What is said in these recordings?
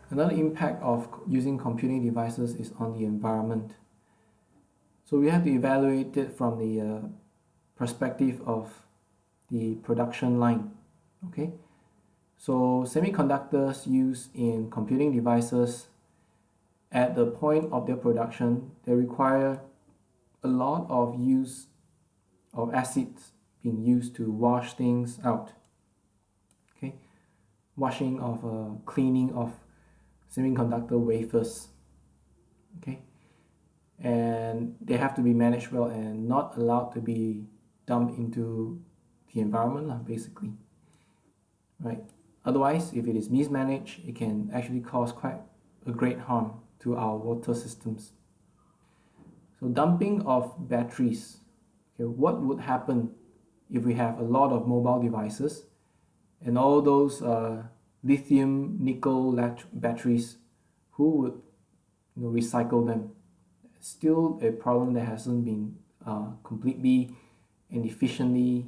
Another impact of using computing devices is on the environment. So we have to evaluate it from the perspective of the production line. Okay, so semiconductors used in computing devices, at the point of their production, they require a lot of use of acids being used to wash things out. Okay, washing of cleaning of semiconductor wafers. Okay, and they have to be managed well and not allowed to be dumped into the environment, basically. Right? Otherwise, if it is mismanaged, it can actually cause quite a great harm to our water systems. So dumping of batteries. Okay, what would happen if we have a lot of mobile devices and all those lithium nickel batteries? Who would recycle them? Still a problem that hasn't been completely and efficiently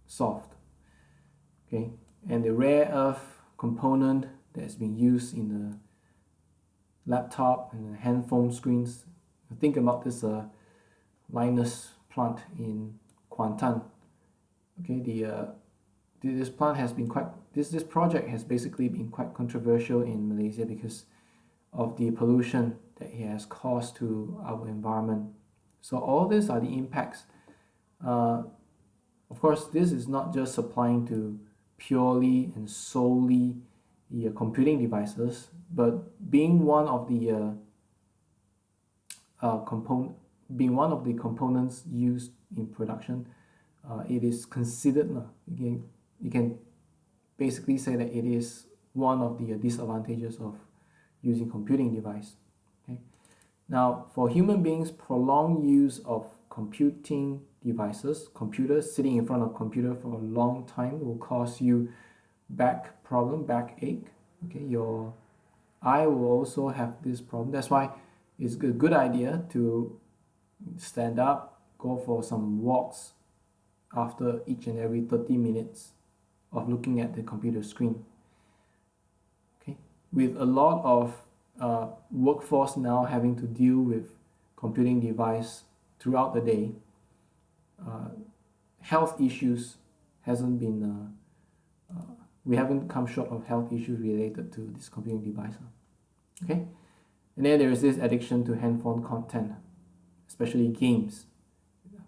solved. Okay, and the rare earth component that's been used in the laptop and the handphone screens. Think about this Linus plant in Kuantan. Okay, this plant has been quite this project has basically been quite controversial in Malaysia because of the pollution that it has caused to our environment. So all these are the impacts. Of course, this is not just supplying to purely and solely the computing devices, but being one of the components used in production, it is considered. You can basically say that it is one of the disadvantages of using computing device. Okay. Now, for human beings, prolonged use of computing devices, computers, sitting in front of a computer for a long time will cause you back problem, backache. Okay, your eye will also have this problem. That's why it's a good idea to stand up, go for some walks after each and every 30 minutes of looking at the computer screen. Okay, with a lot of workforce now having to deal with computing device throughout the day, health issues hasn't been we haven't come short of health issues related to this computing device. Okay, and then there is this addiction to handphone content, especially games,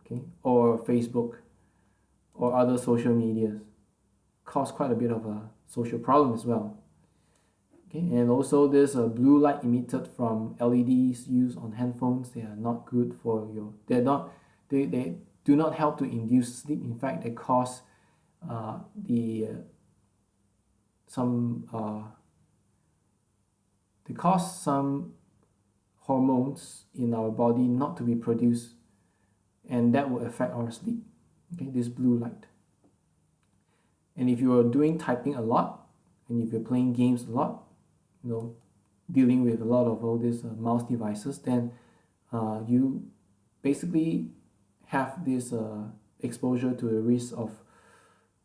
okay, or Facebook or other social medias, cause quite a bit of a social problem as well. Okay, and also this blue light emitted from LEDs used on handphones, they are not good for your. They do not help to induce sleep. In fact, they cause some hormones in our body not to be produced, and that will affect our sleep. Okay, this blue light. And if you are doing typing a lot, and if you're playing games a lot, dealing with a lot of all these mouse devices, then you basically have this exposure to the risk of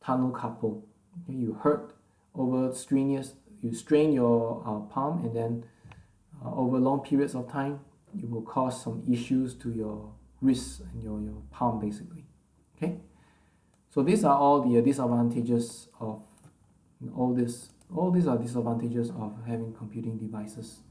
tunnel carpal. Okay, you hurt over strenuous, you strain your palm, and then over long periods of time, it will cause some issues to your wrist and your palm, basically. Okay, so these are all the disadvantages of all this. All these are disadvantages of having computing devices.